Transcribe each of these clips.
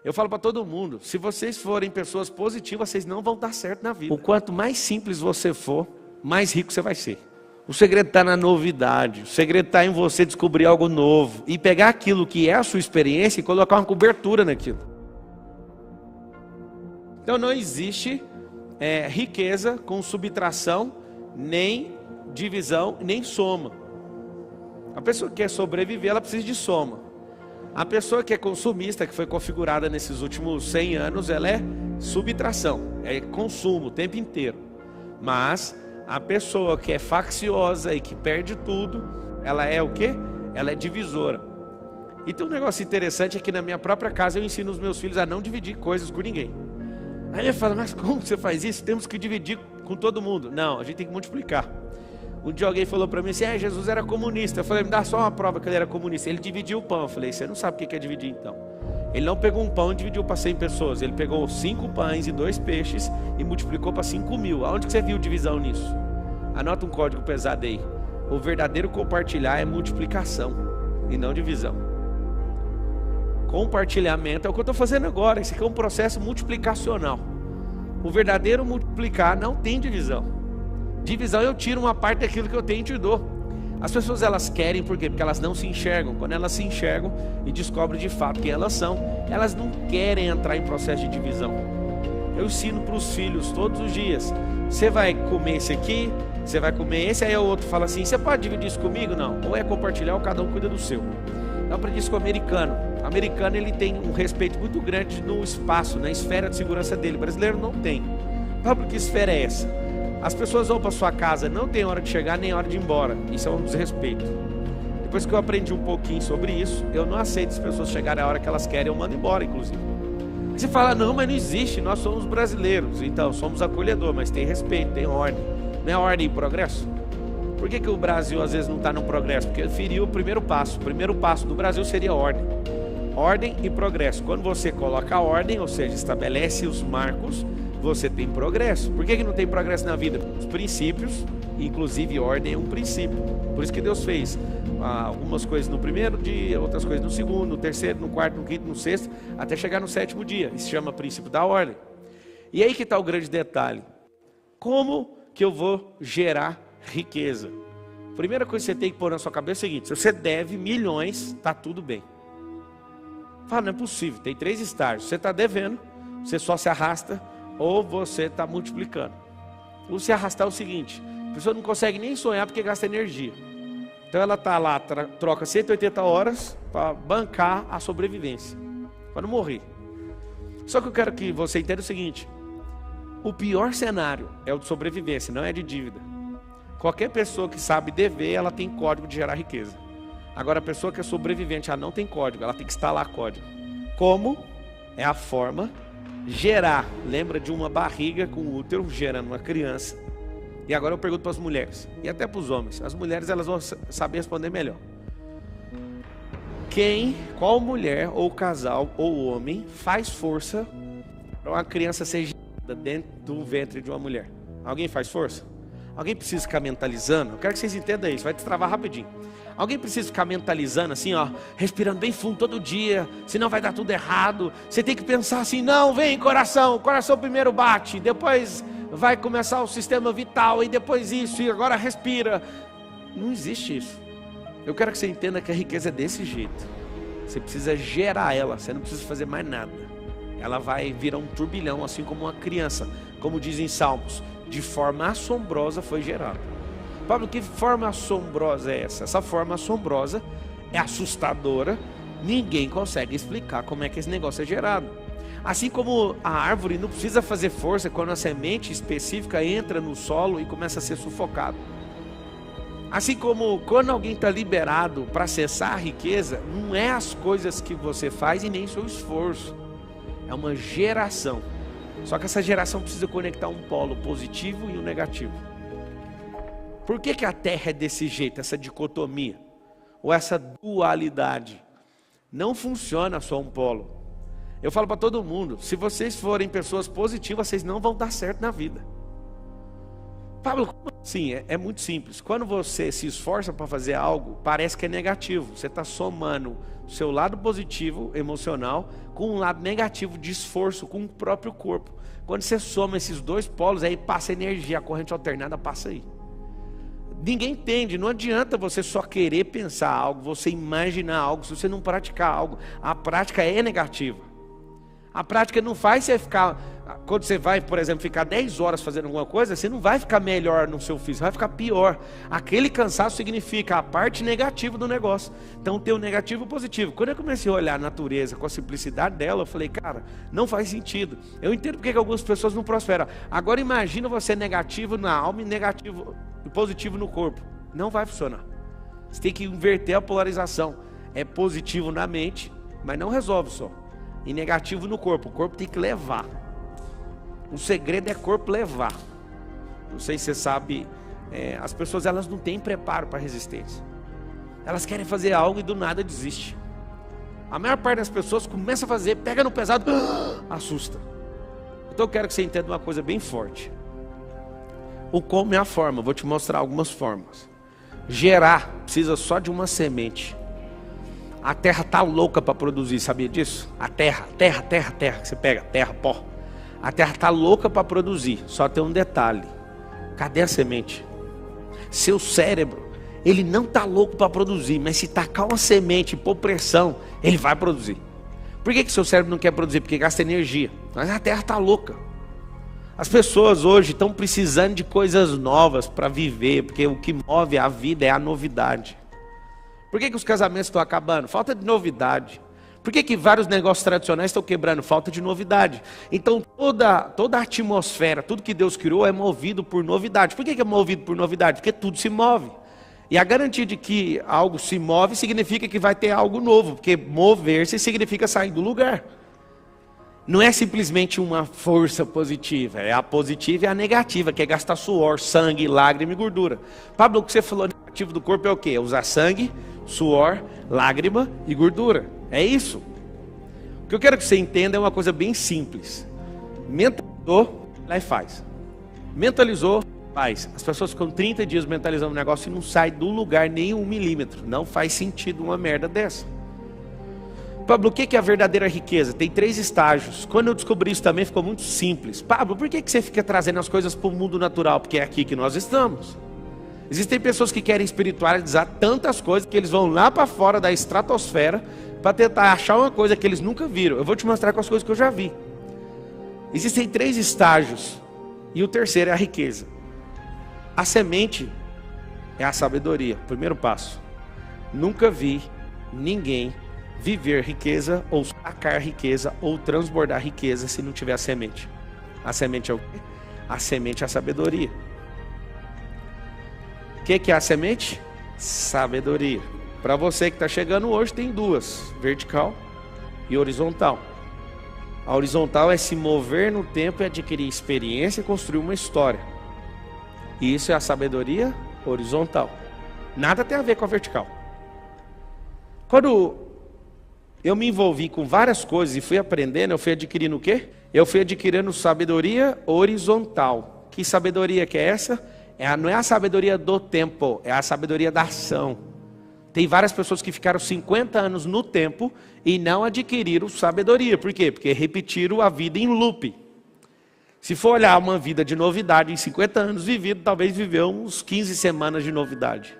Eu falo para todo mundo, se vocês forem pessoas positivas, vocês não vão dar certo na vida. O quanto mais simples você for, mais rico você vai ser. O segredo está na novidade, o segredo está em você descobrir algo novo e pegar aquilo que é a sua experiência e colocar uma cobertura naquilo. Então não existe riqueza com subtração, nem divisão, nem soma. A pessoa que quer sobreviver, ela precisa de soma. A pessoa que é consumista, que foi configurada nesses últimos 100 anos, ela é subtração, é consumo o tempo inteiro. Mas a pessoa que é facciosa e que perde tudo, ela é o quê? Ela é divisora. E tem um negócio interessante é que na minha própria casa eu ensino os meus filhos a não dividir coisas com ninguém. Aí eu falo, mas como você faz isso? Temos que dividir com todo mundo. Não, a gente tem que multiplicar. Um dia alguém falou para mim assim, Jesus era comunista. Eu falei, me dá só uma prova que ele era comunista. Ele dividiu o pão. Eu falei, você não sabe o que é dividir então. Ele não pegou um pão e dividiu para 100 pessoas. Ele pegou 5 pães e 2 peixes e multiplicou para 5.000. Aonde que você viu divisão nisso? Anota um código pesado aí. O verdadeiro compartilhar é multiplicação e não divisão. Compartilhamento é o que eu estou fazendo agora. Isso aqui é um processo multiplicacional. O verdadeiro multiplicar não tem divisão. Divisão eu tiro uma parte daquilo que eu tenho e te dou. As pessoas elas querem, por quê? Porque elas não se enxergam. Quando elas se enxergam e descobrem de fato quem elas são, elas não querem entrar em processo de divisão. Eu ensino para os filhos todos os dias. Você vai comer esse aqui, você vai comer esse, aí o outro fala assim, você pode dividir isso comigo? Não. Ou é compartilhar ou cada um cuida do seu. Eu aprendi isso com o americano. O americano ele tem um respeito muito grande no espaço, na esfera de segurança dele. O brasileiro não tem. Sabe que esfera é essa? As pessoas vão para sua casa, não tem hora de chegar nem hora de ir embora. Isso é um desrespeito. Depois que eu aprendi um pouquinho sobre isso, eu não aceito as pessoas chegarem a hora que elas querem, eu mando embora, inclusive. Você fala, não, mas não existe, nós somos brasileiros. Então, somos acolhedor, mas tem respeito, tem ordem. Não é ordem e progresso? Por que o Brasil às vezes não está no progresso? Porque feriu o primeiro passo. O primeiro passo do Brasil seria ordem. Ordem e progresso. Quando você coloca a ordem, ou seja, estabelece os marcos, você tem progresso. Por que não tem progresso na vida? Os princípios, inclusive ordem é um princípio. Por isso que Deus fez algumas coisas no primeiro dia, outras coisas no segundo, no terceiro, no quarto, no quinto, no sexto, até chegar no 7º dia. Isso se chama princípio da ordem. E aí que está o grande detalhe. Como que eu vou gerar riqueza? Primeira coisa que você tem que pôr na sua cabeça é o seguinte, se você deve milhões, está tudo bem. Fala, não é possível, tem 3 estágios. Você está devendo, você só se arrasta, ou você está multiplicando. O se arrastar é o seguinte, a pessoa não consegue nem sonhar porque gasta energia. Então ela está lá, troca 180 horas para bancar a sobrevivência, para não morrer. Só que eu quero que você entenda o seguinte, o pior cenário é o de sobrevivência, não é de dívida. Qualquer pessoa que sabe dever, ela tem código de gerar riqueza. Agora a pessoa que é sobrevivente, ela não tem código, ela tem que instalar código. Como? É a forma gerar, lembra de uma barriga com útero gerando uma criança. E agora eu pergunto para as mulheres e até para os homens. As mulheres elas vão saber responder melhor. Qual mulher ou casal ou homem faz força para uma criança ser gerada dentro do ventre de uma mulher? Alguém faz força? Alguém precisa ficar mentalizando? Eu quero que vocês entendam isso, vai destravar rapidinho. Alguém precisa ficar mentalizando assim, ó, respirando bem fundo todo dia, senão vai dar tudo errado. Você tem que pensar assim, não, vem coração, o coração primeiro bate, depois vai começar o sistema vital, e depois isso, e agora respira. Não existe isso. Eu quero que você entenda que a riqueza é desse jeito. Você precisa gerar ela, você não precisa fazer mais nada. Ela vai virar um turbilhão, assim como uma criança, como dizem Salmos, de forma assombrosa foi gerada. Pablo, que forma assombrosa é essa? Essa forma assombrosa é assustadora, ninguém consegue explicar como é que esse negócio é gerado. Assim como a árvore não precisa fazer força quando a semente específica entra no solo e começa a ser sufocado. Assim como quando alguém está liberado para acessar a riqueza, não é as coisas que você faz e nem seu esforço, é uma geração. Só que essa geração precisa conectar um polo positivo e um negativo. Por que a Terra é desse jeito, essa dicotomia? Ou essa dualidade? Não funciona só um polo. Eu falo para todo mundo, se vocês forem pessoas positivas, vocês não vão dar certo na vida. Pablo, como assim? É muito simples. Quando você se esforça para fazer algo, parece que é negativo. Você está somando seu lado positivo, emocional, com um lado negativo de esforço com o próprio corpo. Quando você soma esses dois polos, aí passa energia, a corrente alternada passa aí. Ninguém entende, não adianta você só querer pensar algo, você imaginar algo, se você não praticar algo. A prática é negativa. A prática não faz você ficar... Quando você vai, por exemplo, ficar 10 horas fazendo alguma coisa, você não vai ficar melhor no seu físico, vai ficar pior. Aquele cansaço significa a parte negativa do negócio. Então tem o negativo e o positivo. Quando eu comecei a olhar a natureza com a simplicidade dela, eu falei, cara, não faz sentido. Eu entendo porque que algumas pessoas não prosperam. Agora imagina você negativo na alma e negativo e positivo no corpo. Não vai funcionar. Você tem que inverter a polarização. É positivo na mente, mas não resolve só. E negativo no corpo. O corpo tem que levar. O segredo é corpo levar. Não sei se você sabe, as pessoas elas não têm preparo para resistência. Elas querem fazer algo e do nada desiste. A maior parte das pessoas começa a fazer, pega no pesado, assusta. Então eu quero que você entenda uma coisa bem forte. O como é a forma, vou te mostrar algumas formas. Gerar precisa só de uma semente. A terra está louca para produzir, sabia disso? A terra, que você pega, terra, pó. A terra está louca para produzir, só tem um detalhe. Cadê a semente? Seu cérebro, ele não está louco para produzir, mas se tacar uma semente e pôr pressão, ele vai produzir. Por que seu cérebro não quer produzir? Porque gasta energia. Mas a terra está louca. As pessoas hoje estão precisando de coisas novas para viver, porque o que move a vida é a novidade. Por que os casamentos estão acabando? Falta de novidade. Por que vários negócios tradicionais estão quebrando? Falta de novidade. Então toda a atmosfera, tudo que Deus criou é movido por novidade. Por que é movido por novidade? Porque tudo se move. E a garantia de que algo se move significa que vai ter algo novo. Porque mover-se significa sair do lugar. Não é simplesmente uma força positiva. É a positiva e a negativa, que é gastar suor, sangue, lágrima e gordura. Pablo, o que você falou negativo do corpo é o quê? É usar sangue, suor, lágrima e gordura. É isso. O que eu quero que você entenda é uma coisa bem simples. Mentalizou, lá e faz. Mentalizou, faz. As pessoas ficam 30 dias mentalizando um negócio e não sai do lugar nem 1 milímetro. Não faz sentido uma merda dessa. Pablo, o que é a verdadeira riqueza? Tem 3 estágios. Quando eu descobri isso também ficou muito simples. Pablo, por que você fica trazendo as coisas para o mundo natural? Porque é aqui que nós estamos. Existem pessoas que querem espiritualizar tantas coisas que eles vão lá para fora da estratosfera para tentar achar uma coisa que eles nunca viram. Eu vou te mostrar com as coisas que eu já vi. Existem 3 estágios. E o terceiro é a riqueza. A semente é a sabedoria. Primeiro passo. Nunca vi ninguém viver riqueza, ou sacar riqueza, ou transbordar riqueza se não tiver a semente. A semente é o quê? A semente é a sabedoria. O que é a semente? Sabedoria. Para você que está chegando hoje, tem 2, vertical e horizontal. A horizontal é se mover no tempo e adquirir experiência e construir uma história. E isso é a sabedoria horizontal. Nada tem a ver com a vertical. Quando eu me envolvi com várias coisas e fui aprendendo, eu fui adquirindo o quê? Eu fui adquirindo sabedoria horizontal. Que sabedoria que é essa? Não é a sabedoria do tempo, é a sabedoria da ação. Tem várias pessoas que ficaram 50 anos no tempo e não adquiriram sabedoria. Por quê? Porque repetiram a vida em loop. Se for olhar uma vida de novidade em 50 anos vivido, talvez viveu uns 15 semanas de novidade.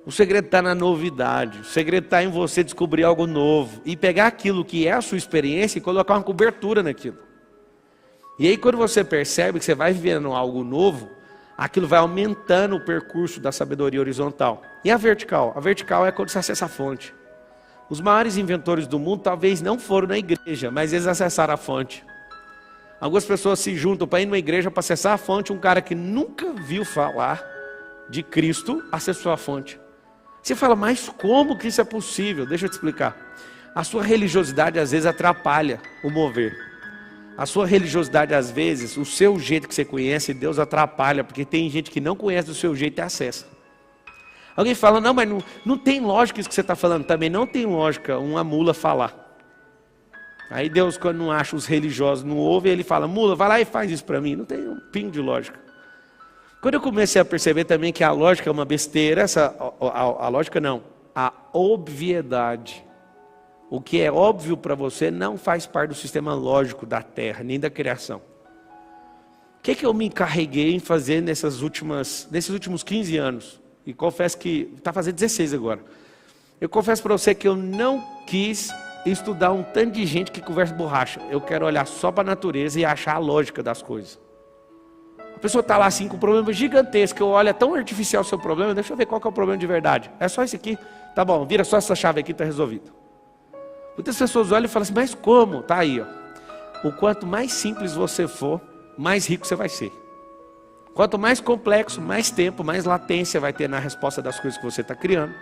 O segredo está na novidade. O segredo está em você descobrir algo novo e pegar aquilo que é a sua experiência e colocar uma cobertura naquilo. E aí quando você percebe que você vai vivendo algo novo, aquilo vai aumentando o percurso da sabedoria horizontal. E a vertical? A vertical é quando você acessa a fonte. Os maiores inventores do mundo talvez não foram na igreja, mas eles acessaram a fonte. Algumas pessoas se juntam para ir numa igreja para acessar a fonte. Um cara que nunca viu falar de Cristo acessou a fonte. Você fala, mas como que isso é possível? Deixa eu te explicar. A sua religiosidade às vezes atrapalha o mover. A sua religiosidade às vezes, o seu jeito que você conhece, Deus atrapalha, porque tem gente que não conhece do seu jeito e acessa. Alguém fala, não, mas não tem lógica isso que você está falando. Também não tem lógica uma mula falar. Aí Deus, quando não acha os religiosos, não ouve, ele fala, mula, vai lá e faz isso para mim. Não tem um pingo de lógica. Quando eu comecei a perceber também que a lógica é uma besteira, a lógica não, a obviedade. O que é óbvio para você não faz parte do sistema lógico da Terra, nem da criação. O que eu me encarreguei em fazer nesses últimos 15 anos? E confesso que está fazendo 16 agora. Eu confesso para você que eu não quis estudar um tanto de gente que conversa borracha. Eu quero olhar só para a natureza e achar a lógica das coisas. A pessoa está lá assim com um problema gigantesco. Eu olho, é tão artificial o seu problema, deixa eu ver qual que é o problema de verdade. É só esse aqui? Tá bom, vira só essa chave aqui, está resolvido. Muitas pessoas olham e falam assim, mas como? Tá aí, ó. O quanto mais simples você for, mais rico você vai ser. Quanto mais complexo, mais tempo, mais latência vai ter na resposta das coisas que você está criando.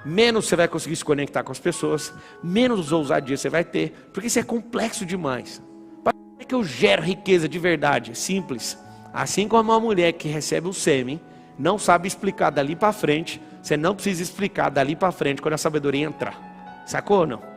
Menos você vai conseguir se conectar com as pessoas, menos ousadia você vai ter, porque isso é complexo demais. Para que eu gero riqueza de verdade? Simples. Assim como uma mulher que recebe o sêmen, não sabe explicar dali para frente, você não precisa explicar dali para frente quando a sabedoria entrar. Sacou ou não?